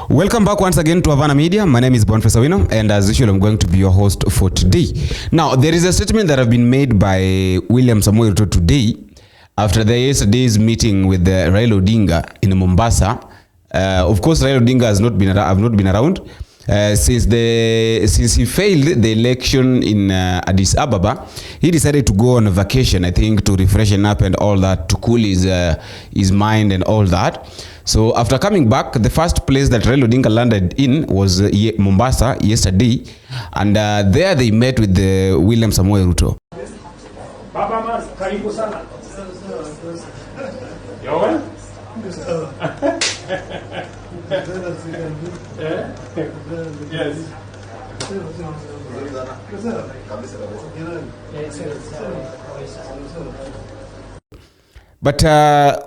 Welcome back once again to Havana Media. My name is Boniface Awino, and as usual, I'm going to be your host for today. Now, there is a statement that have been made by William Samoei Ruto today after the yesterday's meeting with Raila Odinga in Mombasa. Of course, Raila Odinga have not been around since he failed the election in Addis Ababa. He decided to go on a vacation, I think, to refreshen up and all that, to cool his mind and all that. So after coming back, the first place that Raila Odinga landed in was Mombasa yesterday, and there they met with William Samoei Ruto. Baba Mars, karibu sana. Yowen? Yes. But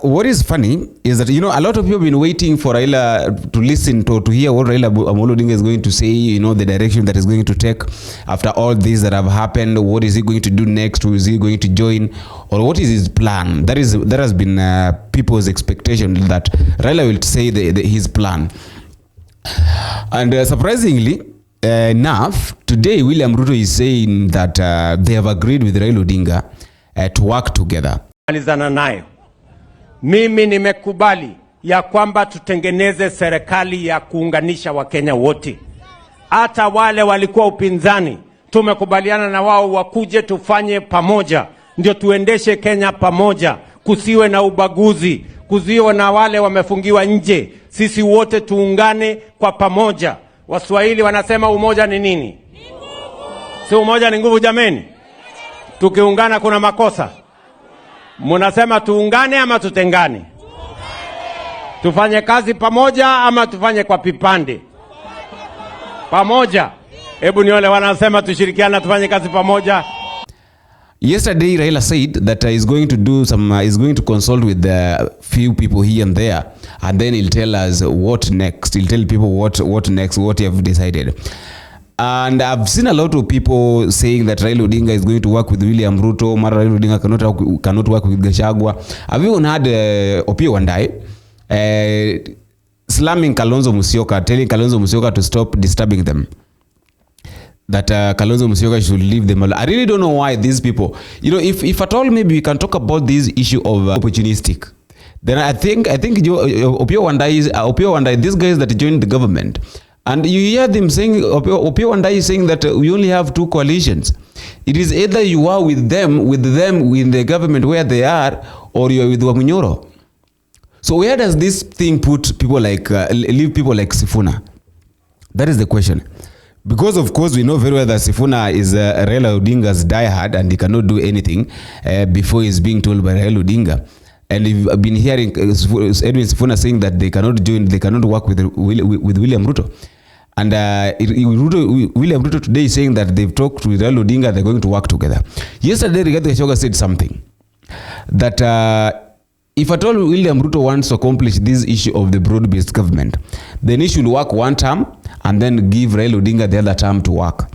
what is funny is that, a lot of people have been waiting for Raila to listen to hear what Raila Odinga is going to say, the direction that is going to take after all this that have happened. What is he going to do next? Who is he going to join? Or what is his plan? That has been people's expectation that Raila will say his plan. And surprisingly enough, today William Ruto is saying that they have agreed with Raila Odinga to work together. Alizana nayo. Mimi nimekubali ya kwamba tutengeneze serikali ya kuunganisha Wakenya wote. Hata wale walikuwa upinzani, tumekubaliana na wao wakuje tufanye pamoja. Ndio tuendeshe Kenya pamoja. Kusiwe na ubaguzi, kusiwe na wale wamefungiwa nje. Sisi wote tuungane kwa pamoja. Waswahili wanasema umoja ni nini? Si umoja ni nguvu jameni? Tukiungana kuna makosa. Munasema tuungane ama tutengane? Tufanye kazi pamoja ama tufanye kwa pipande? Pamoja. Hebu niole wanasema tushirikiana tufanye kazi pamoja. Yesterday Raila said that he's going to consult with the few people here and there, and then he'll tell us what next. He'll tell people what next, what he have decided. And I've seen a lot of people saying that Raila Odinga is going to work with William Ruto. Mara Raila Odinga cannot work with Gachagua. I've even had Opiyo Wandayi slamming Kalonzo Musyoka, telling Kalonzo Musyoka to stop disturbing them. That Kalonzo Musyoka should leave them alone. I really don't know why these people, if at all maybe we can talk about this issue of opportunistic. Then I think Opiyo Wandayi, these guys that joined the government, and you hear them saying, Opiyo Wandayi is saying that we only have two coalitions. It is either you are with them in the government where they are, or you are with Wamunyoro. So where does this thing put people like, leave people like Sifuna? That is the question. Because of course we know very well that Sifuna is Raila Odinga's diehard, and he cannot do anything before he's being told by Raila Odinga. And we've been hearing Edwin Sifuna saying that they cannot work with William Ruto. And William Ruto today is saying that they've talked with Raila Odinga, they're going to work together. Yesterday, Rigathi Gachagua said something, that if at all William Ruto wants to accomplish this issue of the broad-based government, then he should work one term and then give Raila Odinga the other term to work.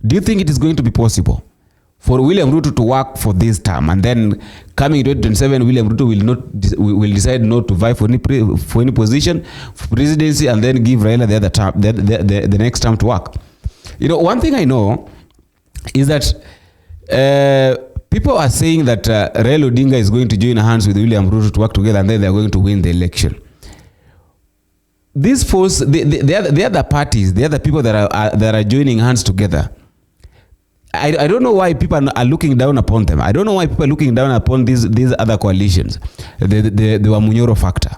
Do you think it is going to be possible for William Ruto to work for this term, and then coming to 2027, William Ruto will decide not to vie for any position, for presidency, and then give Raila the other term, the next term to work? One thing I know is that people are saying that Raila Odinga is going to join hands with William Ruto to work together, and then they are going to win the election. These force, the other parties, the other people that are joining hands together, I don't know why people are looking down upon them. I don't know why people are looking down upon these other coalitions. The Wamunyoro factor.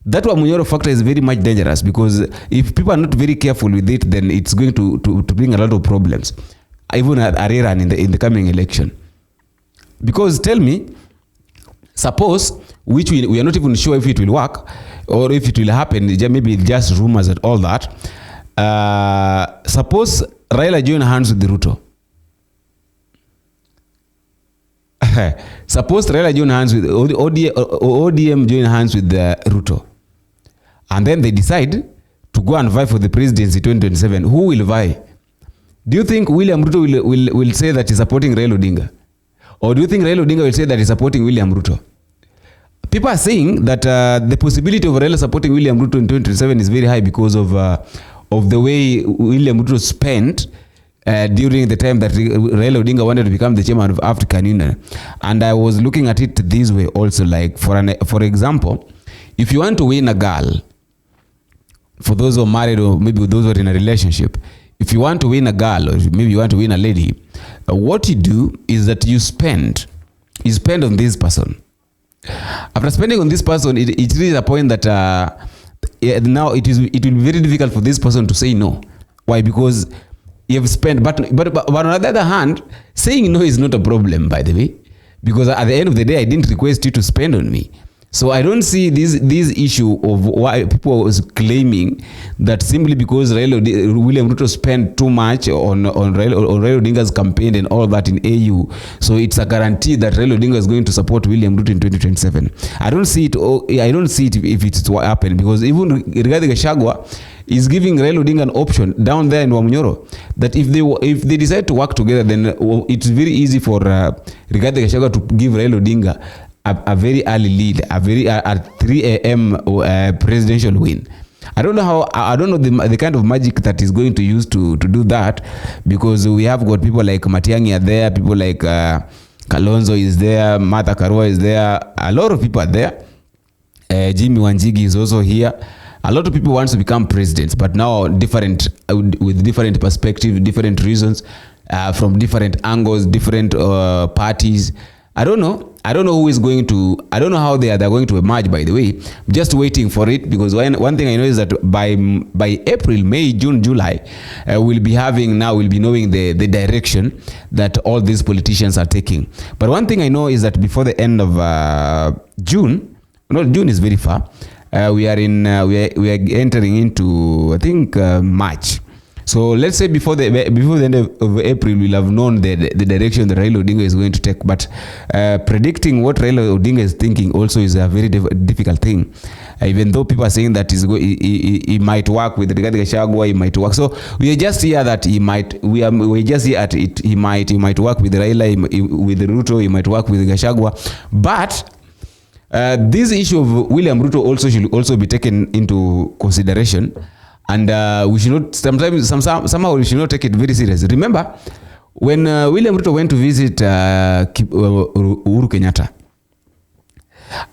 That Wamunyoro factor is very much dangerous, because if people are not very careful with it, then it's going to bring a lot of problems, even at Arera in the coming election. Because tell me, suppose, which we are not even sure if it will work or if it will happen, maybe just rumors and all that. Suppose Raila join hands with the Ruto. Suppose Raila join hands with ODM join hands with the Ruto, and then they decide to go and vie for the presidency 2027. Who will vie? Do you think William Ruto will say that he's supporting Raila Odinga? Or do you think Raila Odinga will say that he's supporting William Ruto? people are saying that the possibility of Raila supporting William Ruto in 2027 is very high because of the way William Ruto spent during the time that Raila Odinga wanted to become the chairman of African Union. And I was looking at it this way also, like for example, if you want to win a girl, for those who are married or maybe those who are in a relationship, if you want to win a girl or maybe you want to win a lady, what you do is that you spend on this person. After spending on this person, it reaches a point that now it will be very difficult for this person to say no. Why? Because you have spent, but on the other hand, saying no is not a problem, by the way, because at the end of the day, I didn't request you to spend on me. So I don't see this issue of why people was claiming that simply because William Ruto spent too much on Raila Odinga's campaign and all that in AU, so it's a guarantee that Raila Odinga is going to support William Ruto in 2027. I don't see it. I don't see it if it's what happened, because even Rigathi Gachagua is giving Raila Odinga an option down there in Wamunyoro that if they decide to work together, then it's very easy for Rigathi Gachagua to give Raila Odinga a very early lead, a 3 a.m. Presidential win. I don't know the kind of magic that is going to use to do that, because we have got people like Matiang'i are there, people like Kalonzo is there, Martha Karua is there, a lot of people are there. Jimmy Wanjigi is also here. A lot of people want to become presidents, but now with different perspectives, different reasons, from different angles, different parties. I don't know who is going to, I don't know how they're going to emerge, by the way. I'm just waiting for it, because one thing I know is that by April, May, June, July, we'll be knowing the direction that all these politicians are taking. But one thing I know is that before the end of June is very far. We are entering into, I think, March. So let's say before the end of April, we'll have known the direction that Raila Odinga is going to take. But predicting what Raila Odinga is thinking also is a very difficult thing. Even though people are saying that he might work with Rigathi Gachagua, he might work. So we are just here that he might. We just here at it. He might work with Raila, with Ruto. He might work with Gachagua. But this issue of William Ruto also should also be taken into consideration. And we should not, somehow we should not take it very seriously. Remember, when William Ruto went to visit Uhuru Kenyatta,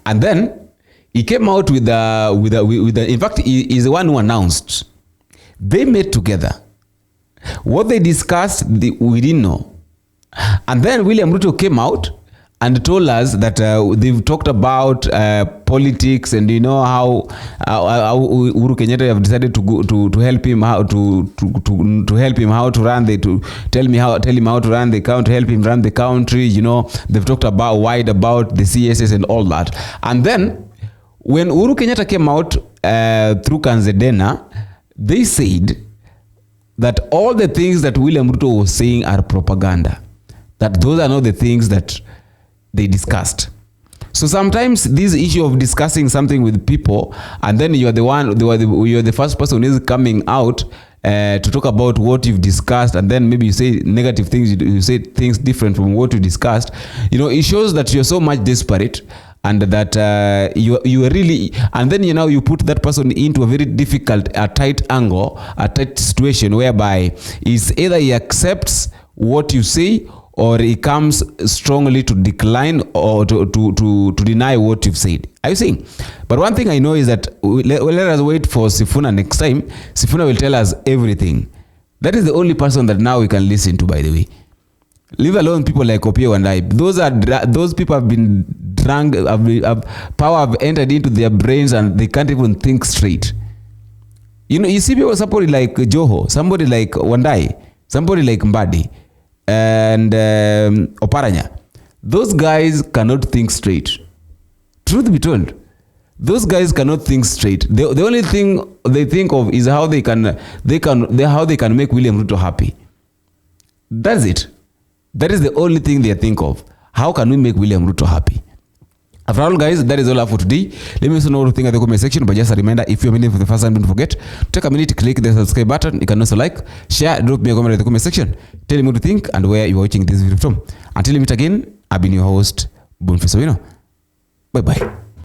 and then he came out with in fact, he is the one who announced. They met together. What they discussed, we didn't know. And then William Ruto came out and told us that they've talked about politics, and you know how Uhuru Kenyatta have decided to help him how to help him how to run tell him how to run the country, help him run the country. You know, they've talked about the CSS and all that. And then when Uhuru Kenyatta came out through Kanzedena, they said that all the things that William Ruto was saying are propaganda. That those are not the things that they discussed. So sometimes this issue of discussing something with people, and then you are the first person who is coming out to talk about what you've discussed, and then maybe you say negative things, you say things different from what you discussed. You know, it shows that you're so much desperate, and that you are really, and then you put that person into a very difficult, a tight angle, a tight situation, whereby it's either he accepts what you say, or he comes strongly to decline or to deny what you've said. Are you seeing? But one thing I know is that let us wait for Sifuna next time. Sifuna will tell us everything. That is the only person that now we can listen to, by the way. Leave alone people like Opiyo and I. Those people have been drunk, power have entered into their brains, and they can't even think straight. You see people, somebody like Joho, somebody like Wandai, somebody like Mbadi, and Oparanya. Those guys cannot think straight. Truth be told, those guys cannot think straight. The only thing they think of is how they can make William Ruto happy. That's it. That is the only thing they think of. How can we make William Ruto happy? After all, guys, that is all for today. Let me know what you think in the comment section. But just a reminder, if you're meeting for the first time, don't forget to take a minute, click the subscribe button. You can also like, share, drop me a comment in the comment section. Tell me what you think and where you're watching this video from. Until we meet again, I've been your host, Boniface Owino. Bye-bye.